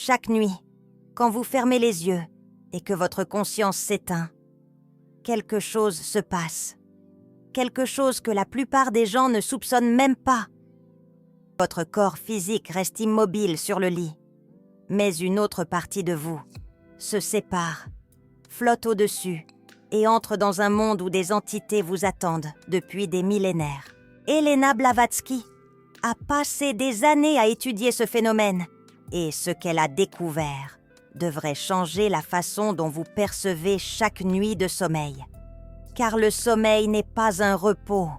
chaque nuit, quand vous fermez les yeux et que votre conscience s'éteint, quelque chose se passe. Quelque chose que la plupart des gens ne soupçonnent même pas. Votre corps physique reste immobile sur le lit, mais une autre partie de vous se sépare, flotte au-dessus et entre dans un monde où des entités vous attendent depuis des millénaires. Elena Blavatsky a passé des années à étudier ce phénomène et ce qu'elle a découvert devrait changer la façon dont vous percevez chaque nuit de sommeil. Car le sommeil n'est pas un repos,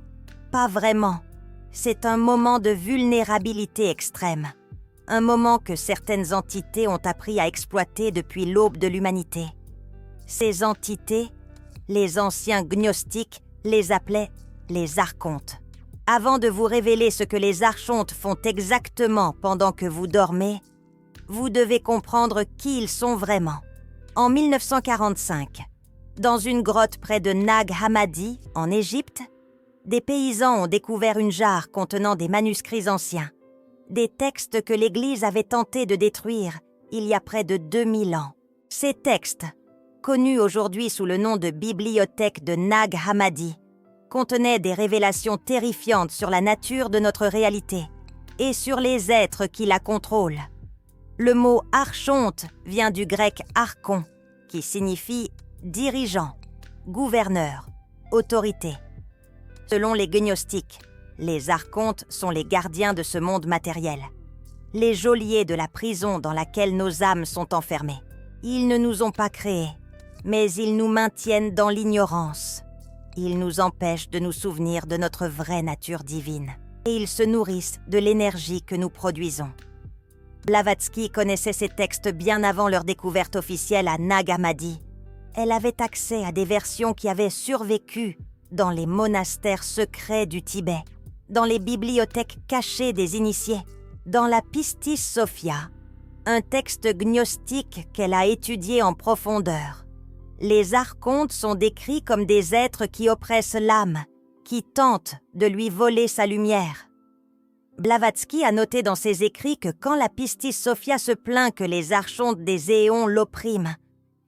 pas vraiment. C'est un moment de vulnérabilité extrême, un moment que certaines entités ont appris à exploiter depuis l'aube de l'humanité. Ces entités, les anciens gnostiques les appelaient les archontes. Avant de vous révéler ce que les archontes font exactement pendant que vous dormez, vous devez comprendre qui ils sont vraiment. En 1945, dans une grotte près de Nag Hammadi, en Égypte, des paysans ont découvert une jarre contenant des manuscrits anciens, des textes que l'Église avait tenté de détruire il y a près de 2000 ans. Ces textes, connus aujourd'hui sous le nom de Bibliothèque de Nag Hammadi, contenaient des révélations terrifiantes sur la nature de notre réalité et sur les êtres qui la contrôlent. Le mot « archonte » vient du grec « archon », qui signifie « dirigeant »,« gouverneur »,« autorité ». Selon les gnostiques, les archontes sont les gardiens de ce monde matériel, les geôliers de la prison dans laquelle nos âmes sont enfermées. Ils ne nous ont pas créés, mais ils nous maintiennent dans l'ignorance. Ils nous empêchent de nous souvenir de notre vraie nature divine. Et ils se nourrissent de l'énergie que nous produisons. Blavatsky connaissait ces textes bien avant leur découverte officielle à Nag Hammadi. Elle avait accès à des versions qui avaient survécu dans les monastères secrets du Tibet, dans les bibliothèques cachées des initiés, dans la Pistis Sophia, un texte gnostique qu'elle a étudié en profondeur. Les archontes sont décrits comme des êtres qui oppressent l'âme, qui tentent de lui voler sa lumière. Blavatsky a noté dans ses écrits que quand la Pistis Sophia se plaint que les archontes des éons l'oppriment,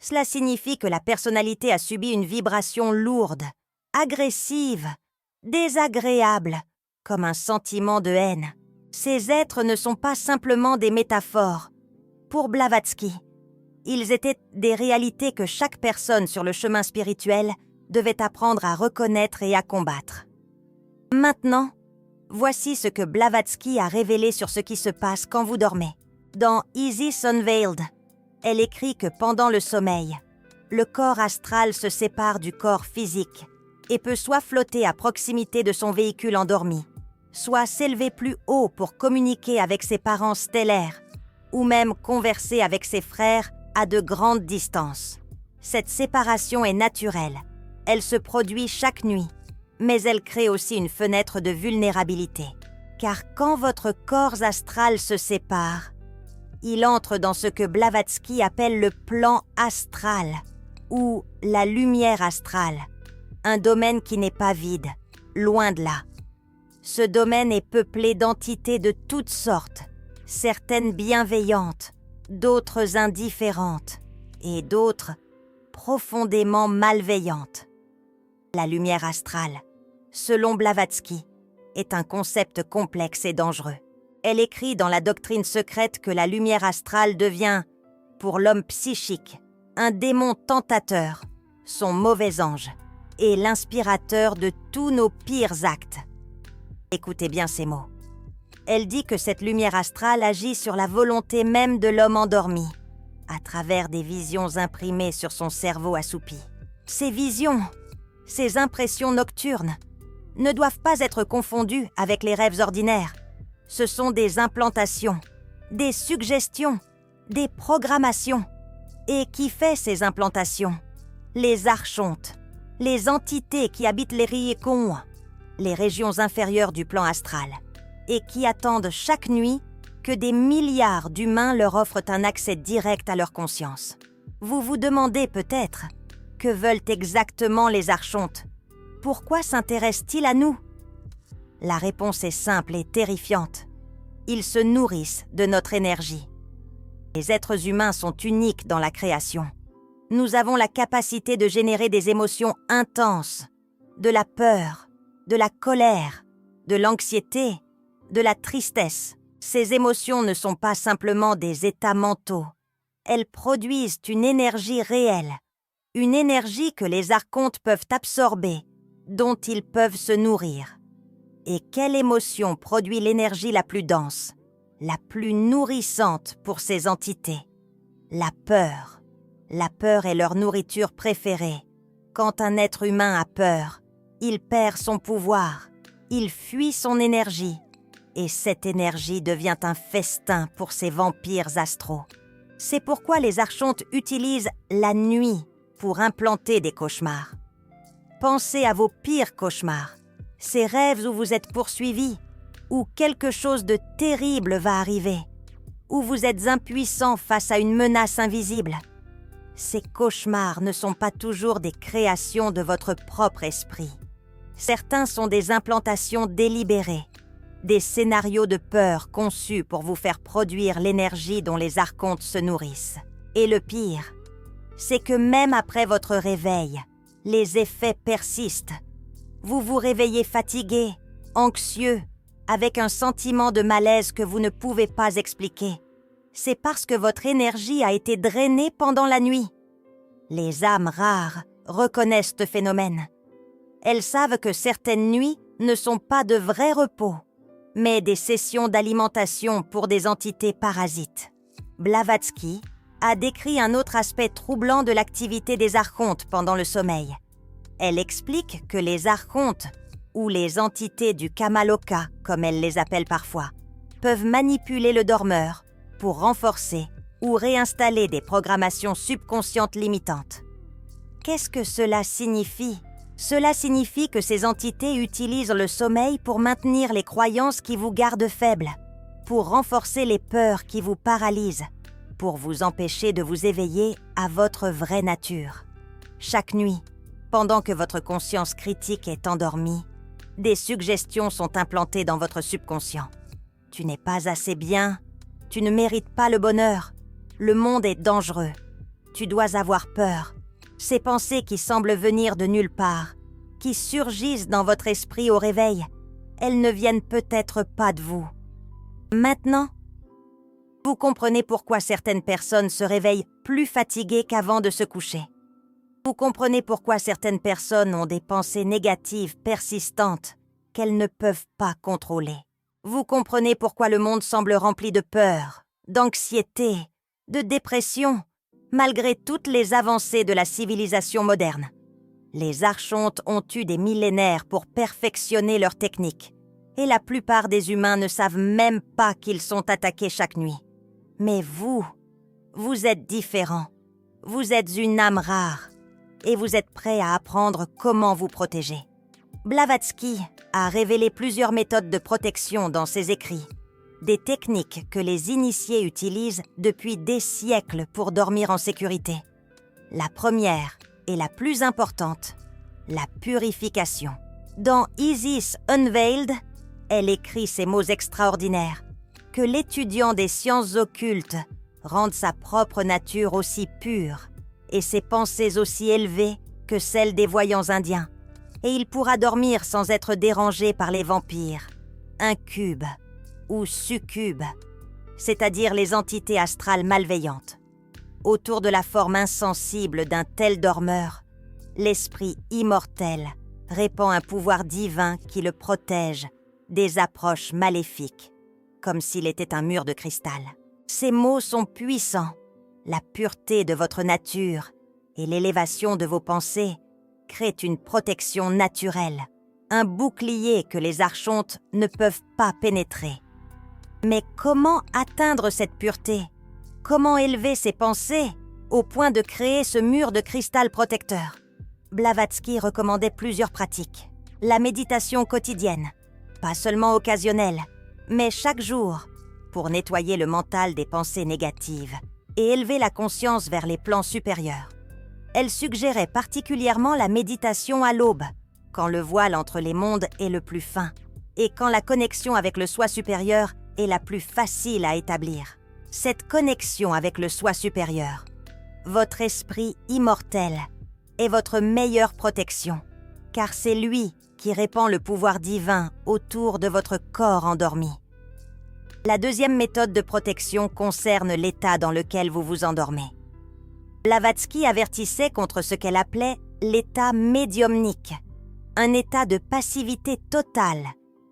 cela signifie que la personnalité a subi une vibration lourde, agressive, désagréable, comme un sentiment de haine. Ces êtres ne sont pas simplement des métaphores. Pour Blavatsky, ils étaient des réalités que chaque personne sur le chemin spirituel devait apprendre à reconnaître et à combattre. Maintenant, voici ce que Blavatsky a révélé sur ce qui se passe quand vous dormez. Dans Isis Unveiled, elle écrit que pendant le sommeil, le corps astral se sépare du corps physique et peut soit flotter à proximité de son véhicule endormi, soit s'élever plus haut pour communiquer avec ses parents stellaires, ou même converser avec ses frères à de grandes distances. Cette séparation est naturelle. Elle se produit chaque nuit, mais elle crée aussi une fenêtre de vulnérabilité. Car quand votre corps astral se sépare, il entre dans ce que Blavatsky appelle le plan astral, ou la lumière astrale, un domaine qui n'est pas vide, loin de là. Ce domaine est peuplé d'entités de toutes sortes, certaines bienveillantes, d'autres indifférentes, et d'autres profondément malveillantes. La lumière astrale, selon Blavatsky, est un concept complexe et dangereux. Elle écrit dans la doctrine secrète que la lumière astrale devient, pour l'homme psychique, un démon tentateur, son mauvais ange, et l'inspirateur de tous nos pires actes. Écoutez bien ces mots. Elle dit que cette lumière astrale agit sur la volonté même de l'homme endormi, à travers des visions imprimées sur son cerveau assoupi. Ces visions, ces impressions nocturnes, ne doivent pas être confondues avec les rêves ordinaires. Ce sont des implantations, des suggestions, des programmations. Et qui fait ces implantations? Les archontes, les entités qui habitent les Riyekon, les régions inférieures du plan astral, et qui attendent chaque nuit que des milliards d'humains leur offrent un accès direct à leur conscience. Vous vous demandez peut-être, que veulent exactement les archontes? Pourquoi s'intéressent-ils à nous? La réponse est simple et terrifiante. Ils se nourrissent de notre énergie. Les êtres humains sont uniques dans la création. Nous avons la capacité de générer des émotions intenses, de la peur, de la colère, de l'anxiété, de la tristesse. Ces émotions ne sont pas simplement des états mentaux. Elles produisent une énergie réelle, une énergie que les archontes peuvent absorber, dont ils peuvent se nourrir. Et quelle émotion produit l'énergie la plus dense, la plus nourrissante pour ces entités? La peur. La peur est leur nourriture préférée. Quand un être humain a peur, il perd son pouvoir, il fuit son énergie, et cette énergie devient un festin pour ces vampires astraux. C'est pourquoi les archontes utilisent la nuit pour implanter des cauchemars. Pensez à vos pires cauchemars, ces rêves où vous êtes poursuivis, où quelque chose de terrible va arriver, où vous êtes impuissant face à une menace invisible. Ces cauchemars ne sont pas toujours des créations de votre propre esprit. Certains sont des implantations délibérées, des scénarios de peur conçus pour vous faire produire l'énergie dont les archontes se nourrissent. Et le pire, c'est que même après votre réveil, les effets persistent. Vous vous réveillez fatigué, anxieux, avec un sentiment de malaise que vous ne pouvez pas expliquer. C'est parce que votre énergie a été drainée pendant la nuit. Les âmes rares reconnaissent ce phénomène. Elles savent que certaines nuits ne sont pas de vrais repos, mais des sessions d'alimentation pour des entités parasites. Blavatsky a décrit un autre aspect troublant de l'activité des archontes pendant le sommeil. Elle explique que les archontes, ou les entités du Kamaloka, comme elle les appelle parfois, peuvent manipuler le dormeur pour renforcer ou réinstaller des programmations subconscientes limitantes. Qu'est-ce que cela signifie ? Cela signifie que ces entités utilisent le sommeil pour maintenir les croyances qui vous gardent faibles, pour renforcer les peurs qui vous paralysent, pour vous empêcher de vous éveiller à votre vraie nature. Chaque nuit, pendant que votre conscience critique est endormie, des suggestions sont implantées dans votre subconscient. Tu n'es pas assez bien, tu ne mérites pas le bonheur, le monde est dangereux, tu dois avoir peur. Ces pensées qui semblent venir de nulle part, qui surgissent dans votre esprit au réveil, elles ne viennent peut-être pas de vous. Maintenant, vous comprenez pourquoi certaines personnes se réveillent plus fatiguées qu'avant de se coucher. Vous comprenez pourquoi certaines personnes ont des pensées négatives persistantes qu'elles ne peuvent pas contrôler. Vous comprenez pourquoi le monde semble rempli de peur, d'anxiété, de dépression, malgré toutes les avancées de la civilisation moderne. Les archontes ont eu des millénaires pour perfectionner leurs techniques, et la plupart des humains ne savent même pas qu'ils sont attaqués chaque nuit. Mais vous êtes différent. Vous êtes une âme rare, et vous êtes prêt à apprendre comment vous protéger. Blavatsky a révélé plusieurs méthodes de protection dans ses écrits, des techniques que les initiés utilisent depuis des siècles pour dormir en sécurité. La première et la plus importante, la purification. Dans Isis Unveiled, elle écrit ces mots extraordinaires, que l'étudiant des sciences occultes rende sa propre nature aussi pure et ses pensées aussi élevées que celles des voyants indiens, et il pourra dormir sans être dérangé par les vampires, incubes ou succubes, c'est-à-dire les entités astrales malveillantes. Autour de la forme insensible d'un tel dormeur, l'esprit immortel répand un pouvoir divin qui le protège des approches maléfiques, comme s'il était un mur de cristal. Ces mots sont puissants. La pureté de votre nature et l'élévation de vos pensées créent une protection naturelle, un bouclier que les archontes ne peuvent pas pénétrer. Mais comment atteindre cette pureté ? Comment élever ses pensées au point de créer ce mur de cristal protecteur ? Blavatsky recommandait plusieurs pratiques. La méditation quotidienne, pas seulement occasionnelle, mais chaque jour, pour nettoyer le mental des pensées négatives et élever la conscience vers les plans supérieurs. Elle suggérait particulièrement la méditation à l'aube, quand le voile entre les mondes est le plus fin et quand la connexion avec le soi supérieur est la plus facile à établir. cette connexion avec le soi supérieur, votre esprit immortel, est votre meilleure protection, car c'est lui qui répand le pouvoir divin autour de votre corps endormi. La deuxième méthode de protection concerne l'état dans lequel vous vous endormez. Blavatsky avertissait contre ce qu'elle appelait l'état médiumnique, un état de passivité totale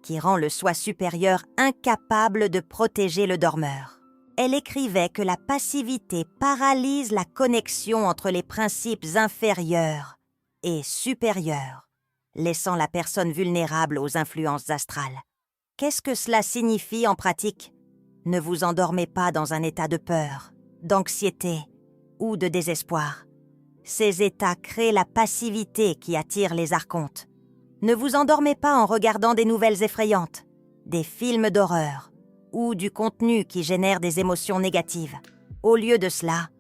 qui rend le soi supérieur incapable de protéger le dormeur. Elle écrivait que la passivité paralyse la connexion entre les principes inférieurs et supérieurs, laissant la personne vulnérable aux influences astrales. Qu'est-ce que cela signifie en pratique? Ne vous endormez pas dans un état de peur, d'anxiété ou de désespoir. Ces états créent la passivité qui attire les archontes. Ne vous endormez pas en regardant des nouvelles effrayantes, des films d'horreur ou du contenu qui génère des émotions négatives. Au lieu de cela,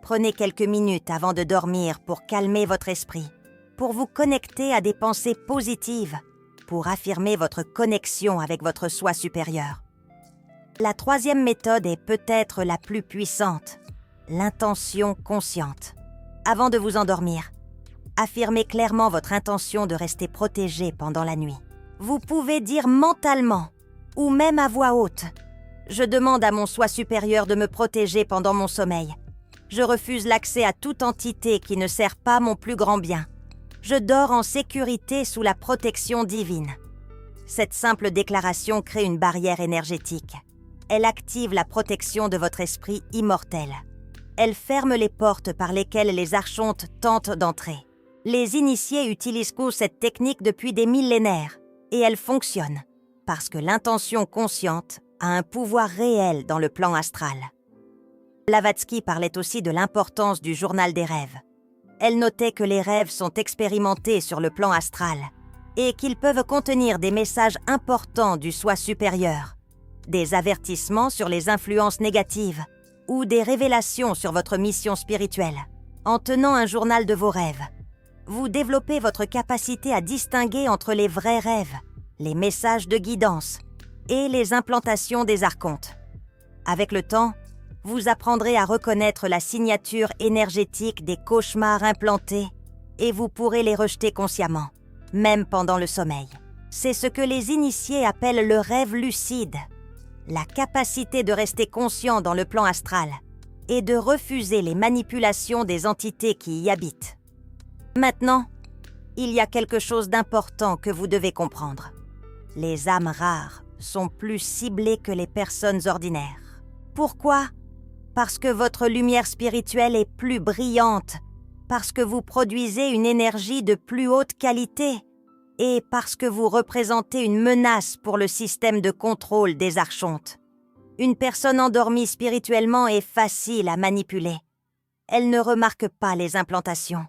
prenez quelques minutes avant de dormir pour calmer votre esprit, pour vous connecter à des pensées positives, pour affirmer votre connexion avec votre soi supérieur. La troisième méthode est peut-être la plus puissante, l'intention consciente. Avant de vous endormir, affirmez clairement votre intention de rester protégé pendant la nuit. Vous pouvez dire mentalement, ou même à voix haute, « Je demande à mon soi supérieur de me protéger pendant mon sommeil. Je refuse l'accès à toute entité qui ne sert pas mon plus grand bien. Je dors en sécurité sous la protection divine. » Cette simple déclaration crée une barrière énergétique. Elle active la protection de votre esprit immortel. Elle ferme les portes par lesquelles les archontes tentent d'entrer. Les initiés utilisent cette technique depuis des millénaires et elle fonctionne parce que l'intention consciente a un pouvoir réel dans le plan astral. Blavatsky parlait aussi de l'importance du journal des rêves. Elle notait que les rêves sont expérimentés sur le plan astral et qu'ils peuvent contenir des messages importants du soi supérieur, des avertissements sur les influences négatives ou des révélations sur votre mission spirituelle. En tenant un journal de vos rêves, vous développez votre capacité à distinguer entre les vrais rêves, les messages de guidance et les implantations des archontes. Avec le temps, vous apprendrez à reconnaître la signature énergétique des cauchemars implantés et vous pourrez les rejeter consciemment, même pendant le sommeil. C'est ce que les initiés appellent le rêve lucide, la capacité de rester conscient dans le plan astral et de refuser les manipulations des entités qui y habitent. Maintenant, il y a quelque chose d'important que vous devez comprendre. Les âmes rares sont plus ciblées que les personnes ordinaires. Pourquoi? Parce que votre lumière spirituelle est plus brillante, parce que vous produisez une énergie de plus haute qualité et parce que vous représentez une menace pour le système de contrôle des archontes. Une personne endormie spirituellement est facile à manipuler. Elle ne remarque pas les implantations.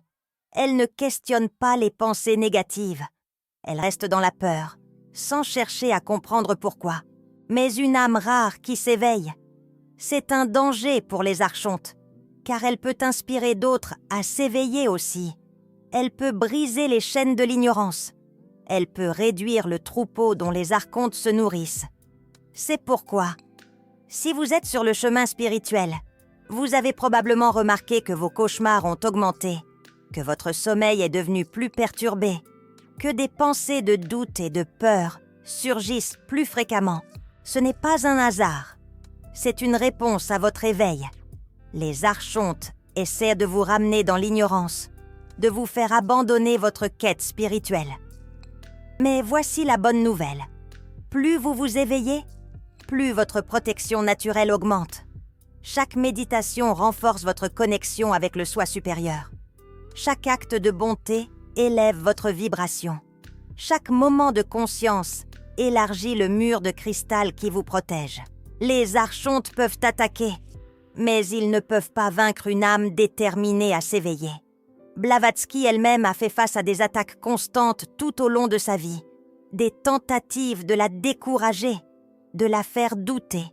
Elle ne questionne pas les pensées négatives. Elle reste dans la peur, sans chercher à comprendre pourquoi. Mais une âme rare qui s'éveille, c'est un danger pour les archontes, car elle peut inspirer d'autres à s'éveiller aussi. Elle peut briser les chaînes de l'ignorance. Elle peut réduire le troupeau dont les archontes se nourrissent. C'est pourquoi, si vous êtes sur le chemin spirituel, vous avez probablement remarqué que vos cauchemars ont augmenté, que votre sommeil est devenu plus perturbé, que des pensées de doute et de peur surgissent plus fréquemment. Ce n'est pas un hasard. C'est une réponse à votre éveil. Les archontes essaient de vous ramener dans l'ignorance, de vous faire abandonner votre quête spirituelle. Mais voici la bonne nouvelle. Plus vous vous éveillez, plus votre protection naturelle augmente. Chaque méditation renforce votre connexion avec le soi supérieur. Chaque acte de bonté élève votre vibration. Chaque moment de conscience élargit le mur de cristal qui vous protège. Les archontes peuvent attaquer, mais ils ne peuvent pas vaincre une âme déterminée à s'éveiller. Blavatsky elle-même a fait face à des attaques constantes tout au long de sa vie, des tentatives de la décourager, de la faire douter,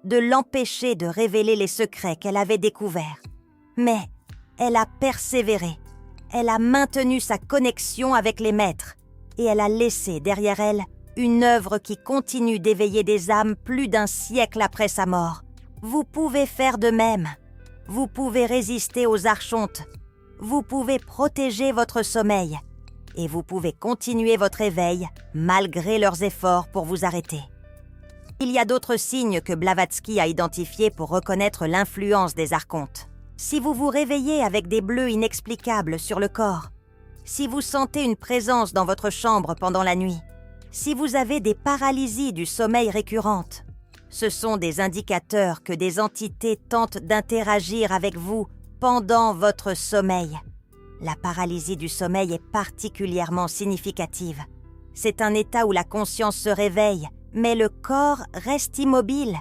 de l'empêcher de révéler les secrets qu'elle avait découverts. Mais elle a persévéré, elle a maintenu sa connexion avec les maîtres et elle a laissé derrière elle une œuvre qui continue d'éveiller des âmes plus d'un siècle après sa mort. Vous pouvez faire de même. Vous pouvez résister aux archontes. Vous pouvez protéger votre sommeil. Et vous pouvez continuer votre éveil malgré leurs efforts pour vous arrêter. Il y a d'autres signes que Blavatsky a identifiés pour reconnaître l'influence des archontes. Si vous vous réveillez avec des bleus inexplicables sur le corps, si vous sentez une présence dans votre chambre pendant la nuit, si vous avez des paralysies du sommeil récurrentes, ce sont des indicateurs que des entités tentent d'interagir avec vous pendant votre sommeil. La paralysie du sommeil est particulièrement significative. C'est un état où la conscience se réveille, mais le corps reste immobile.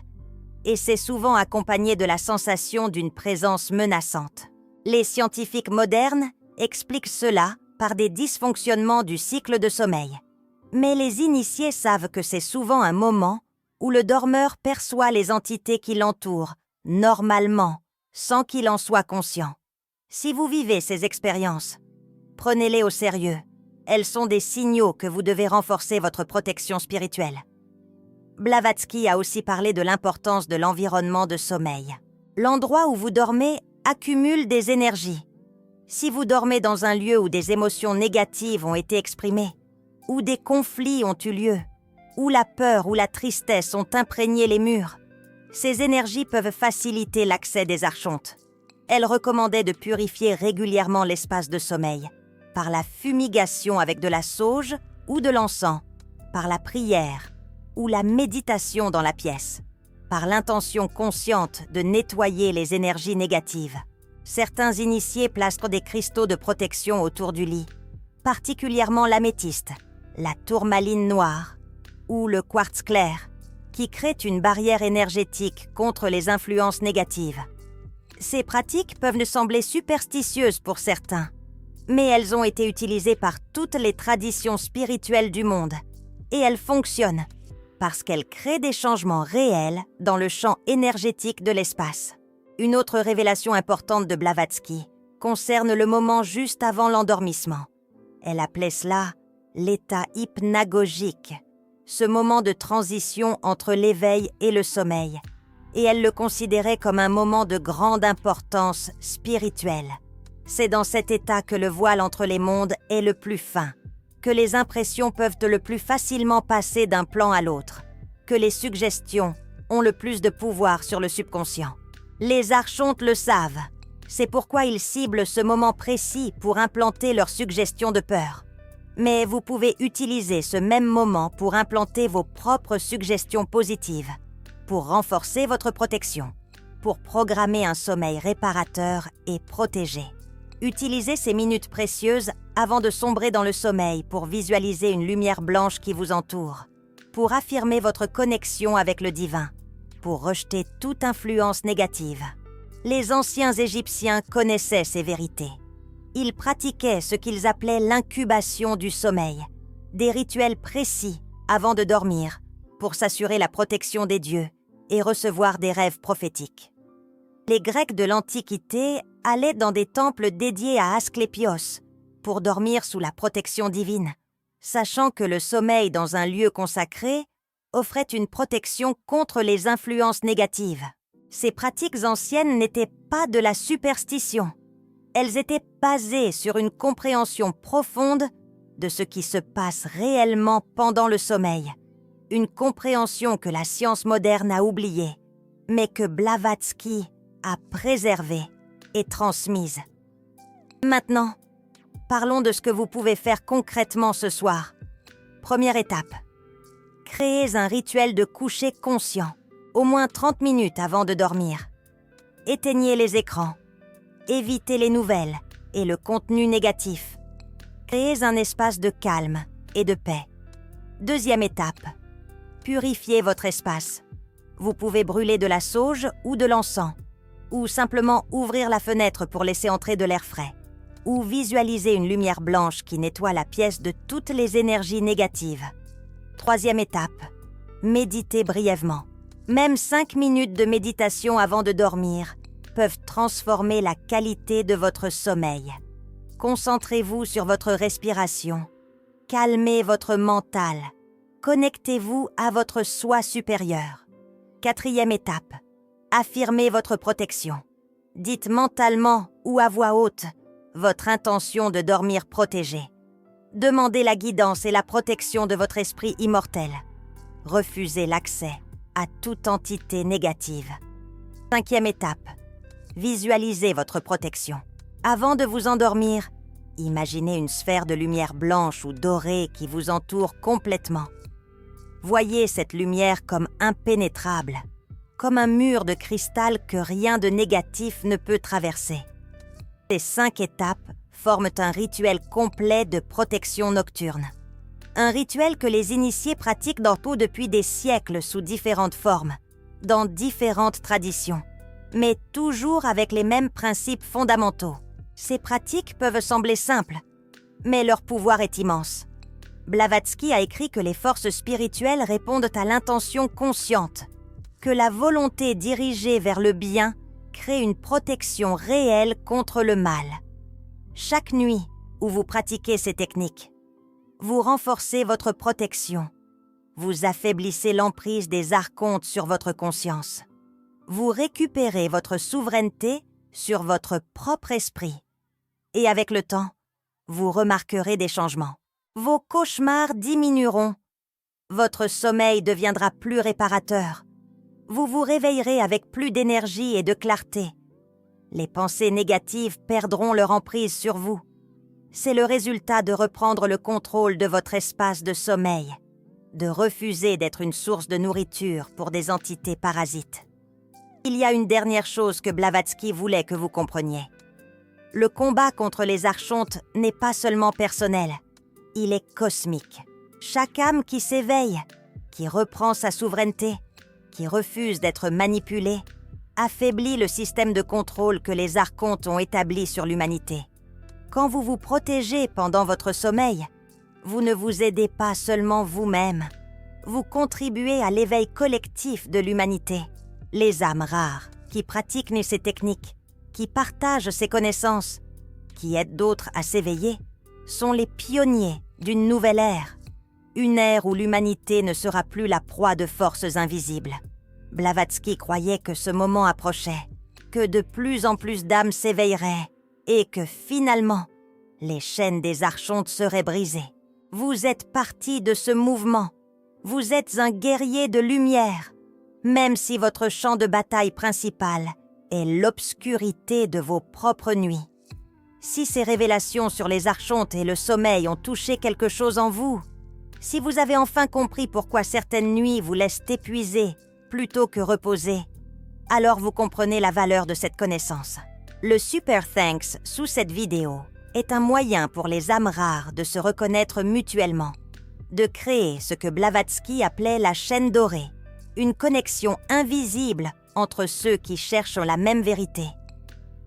Et c'est souvent accompagné de la sensation d'une présence menaçante. Les scientifiques modernes expliquent cela par des dysfonctionnements du cycle de sommeil. Mais les initiés savent que c'est souvent un moment où le dormeur perçoit les entités qui l'entourent, normalement, sans qu'il en soit conscient. Si vous vivez ces expériences, prenez-les au sérieux. Elles sont des signaux que vous devez renforcer votre protection spirituelle. Blavatsky a aussi parlé de l'importance de l'environnement de sommeil. L'endroit où vous dormez accumule des énergies. Si vous dormez dans un lieu où des émotions négatives ont été exprimées, où des conflits ont eu lieu, où la peur ou la tristesse ont imprégné les murs, ces énergies peuvent faciliter l'accès des archontes. Elle recommandait de purifier régulièrement l'espace de sommeil, par la fumigation avec de la sauge ou de l'encens, par la prière ou la méditation dans la pièce, par l'intention consciente de nettoyer les énergies négatives. Certains initiés placent des cristaux de protection autour du lit, particulièrement l'améthyste, la tourmaline noire ou le quartz clair, qui créent une barrière énergétique contre les influences négatives. Ces pratiques peuvent ne sembler superstitieuses pour certains, mais elles ont été utilisées par toutes les traditions spirituelles du monde, et elles fonctionnent parce qu'elles créent des changements réels dans le champ énergétique de l'espace. Une autre révélation importante de Blavatsky concerne le moment juste avant l'endormissement. Elle appelait cela l'état hypnagogique, ce moment de transition entre l'éveil et le sommeil, et elle le considérait comme un moment de grande importance spirituelle. C'est dans cet état que le voile entre les mondes est le plus fin, que les impressions peuvent le plus facilement passer d'un plan à l'autre, que les suggestions ont le plus de pouvoir sur le subconscient. Les archontes le savent. C'est pourquoi ils ciblent ce moment précis pour implanter leurs suggestions de peur. Mais vous pouvez utiliser ce même moment pour implanter vos propres suggestions positives, pour renforcer votre protection, pour programmer un sommeil réparateur et protégé. Utilisez ces minutes précieuses avant de sombrer dans le sommeil pour visualiser une lumière blanche qui vous entoure, pour affirmer votre connexion avec le divin, pour rejeter toute influence négative. Les anciens Égyptiens connaissaient ces vérités. Ils pratiquaient ce qu'ils appelaient l'incubation du sommeil, des rituels précis avant de dormir, pour s'assurer la protection des dieux et recevoir des rêves prophétiques. Les Grecs de l'Antiquité allaient dans des temples dédiés à Asclépios pour dormir sous la protection divine, sachant que le sommeil dans un lieu consacré offrait une protection contre les influences négatives. Ces pratiques anciennes n'étaient pas de la superstition. Elles étaient basées sur une compréhension profonde de ce qui se passe réellement pendant le sommeil. Une compréhension que la science moderne a oubliée, mais que Blavatsky a préservée et transmise. Maintenant, parlons de ce que vous pouvez faire concrètement ce soir. Première étape. Créez un rituel de coucher conscient, au moins 30 minutes avant de dormir. Éteignez les écrans. Évitez les nouvelles et le contenu négatif. Créez un espace de calme et de paix. Deuxième étape. Purifiez votre espace. Vous pouvez brûler de la sauge ou de l'encens, ou simplement ouvrir la fenêtre pour laisser entrer de l'air frais, ou visualiser une lumière blanche qui nettoie la pièce de toutes les énergies négatives. Troisième étape. Méditez brièvement. Même 5 minutes de méditation avant de dormir peuvent transformer la qualité de votre sommeil. Concentrez-vous sur votre respiration. Calmez votre mental. Connectez-vous à votre soi supérieur. Quatrième étape. Affirmez votre protection. Dites mentalement ou à voix haute votre intention de dormir protégé. Demandez la guidance et la protection de votre esprit immortel. Refusez l'accès à toute entité négative. 5e étape. Visualisez votre protection. Avant de vous endormir, imaginez une sphère de lumière blanche ou dorée qui vous entoure complètement. Voyez cette lumière comme impénétrable, comme un mur de cristal que rien de négatif ne peut traverser. Ces 5 étapes forment un rituel complet de protection nocturne. Un rituel que les initiés pratiquent dans tout depuis des siècles sous différentes formes, dans différentes traditions, mais toujours avec les mêmes principes fondamentaux. Ces pratiques peuvent sembler simples, mais leur pouvoir est immense. Blavatsky a écrit que les forces spirituelles répondent à l'intention consciente, que la volonté dirigée vers le bien crée une protection réelle contre le mal. Chaque nuit où vous pratiquez ces techniques, vous renforcez votre protection. Vous affaiblissez l'emprise des archontes sur votre conscience. Vous récupérez votre souveraineté sur votre propre esprit. Et avec le temps, vous remarquerez des changements. Vos cauchemars diminueront. Votre sommeil deviendra plus réparateur. Vous vous réveillerez avec plus d'énergie et de clarté. Les pensées négatives perdront leur emprise sur vous. C'est le résultat de reprendre le contrôle de votre espace de sommeil, de refuser d'être une source de nourriture pour des entités parasites. Il y a une dernière chose que Blavatsky voulait que vous compreniez. Le combat contre les archontes n'est pas seulement personnel, il est cosmique. Chaque âme qui s'éveille, qui reprend sa souveraineté, qui refuse d'être manipulée, affaiblit le système de contrôle que les archontes ont établi sur l'humanité. Quand vous vous protégez pendant votre sommeil, vous ne vous aidez pas seulement vous-même, vous contribuez à l'éveil collectif de l'humanité. Les âmes rares, qui pratiquent ces techniques, qui partagent ces connaissances, qui aident d'autres à s'éveiller, sont les pionniers d'une nouvelle ère. Une ère où l'humanité ne sera plus la proie de forces invisibles. Blavatsky croyait que ce moment approchait, que de plus en plus d'âmes s'éveilleraient et que finalement, les chaînes des archontes seraient brisées. Vous êtes partie de ce mouvement. Vous êtes un guerrier de lumière, même si votre champ de bataille principal est l'obscurité de vos propres nuits. Si ces révélations sur les archontes et le sommeil ont touché quelque chose en vous, si vous avez enfin compris pourquoi certaines nuits vous laissent épuisé plutôt que reposer, alors vous comprenez la valeur de cette connaissance. Le Super Thanks sous cette vidéo est un moyen pour les âmes rares de se reconnaître mutuellement, de créer ce que Blavatsky appelait la chaîne dorée, une connexion invisible entre ceux qui cherchent la même vérité.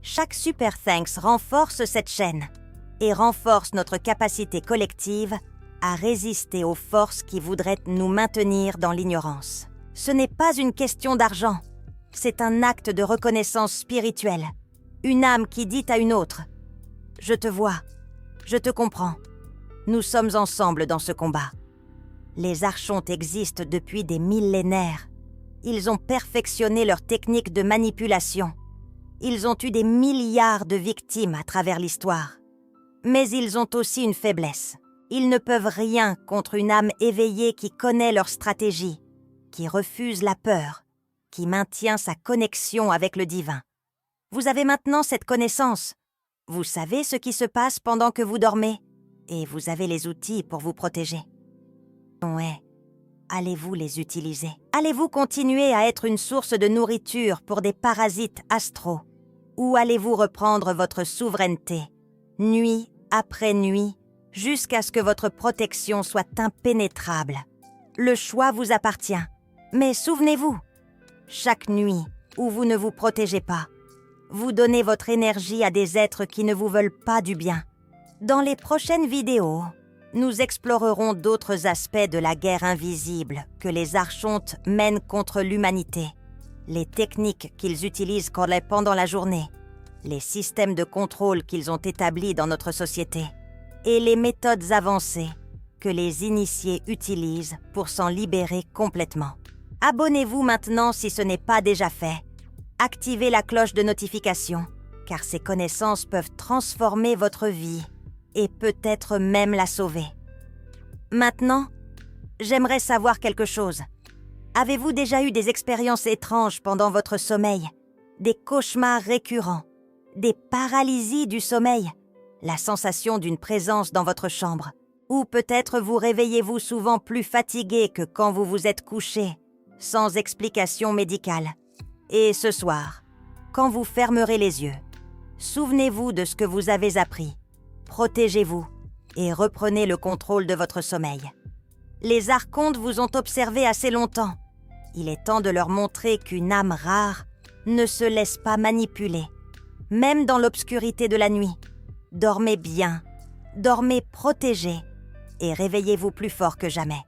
Chaque Super Thanks renforce cette chaîne et renforce notre capacité collective à résister aux forces qui voudraient nous maintenir dans l'ignorance. Ce n'est pas une question d'argent, c'est un acte de reconnaissance spirituelle. Une âme qui dit à une autre « Je te vois, je te comprends. Nous sommes ensemble dans ce combat. » Les archontes existent depuis des millénaires. Ils ont perfectionné leur technique de manipulation. Ils ont eu des milliards de victimes à travers l'histoire. Mais ils ont aussi une faiblesse. Ils ne peuvent rien contre une âme éveillée qui connaît leur stratégie, qui refuse la peur, qui maintient sa connexion avec le divin. Vous avez maintenant cette connaissance. Vous savez ce qui se passe pendant que vous dormez et vous avez les outils pour vous protéger. Ouais, allez-vous les utiliser? Allez-vous continuer à être une source de nourriture pour des parasites astraux? Ou allez-vous reprendre votre souveraineté, nuit après nuit, jusqu'à ce que votre protection soit impénétrable? Le choix vous appartient. Mais souvenez-vous, chaque nuit où vous ne vous protégez pas, vous donnez votre énergie à des êtres qui ne vous veulent pas du bien. Dans les prochaines vidéos, nous explorerons d'autres aspects de la guerre invisible que les archontes mènent contre l'humanité, les techniques qu'ils utilisent pendant la journée, les systèmes de contrôle qu'ils ont établis dans notre société et les méthodes avancées que les initiés utilisent pour s'en libérer complètement. Abonnez-vous maintenant si ce n'est pas déjà fait activez la cloche de notification, car ces connaissances peuvent transformer votre vie et peut-être même la sauver. Maintenant, j'aimerais savoir quelque chose. Avez-vous déjà eu des expériences étranges pendant votre sommeil? Des cauchemars récurrents? Des paralysies du sommeil? La sensation d'une présence dans votre chambre? Ou peut-être vous réveillez-vous souvent plus fatigué que quand vous vous êtes couché, sans explication médicale? Et ce soir, quand vous fermerez les yeux, souvenez-vous de ce que vous avez appris. Protégez-vous et reprenez le contrôle de votre sommeil. Les archontes vous ont observé assez longtemps. Il est temps de leur montrer qu'une âme rare ne se laisse pas manipuler, même dans l'obscurité de la nuit. Dormez bien, dormez protégés et réveillez-vous plus fort que jamais.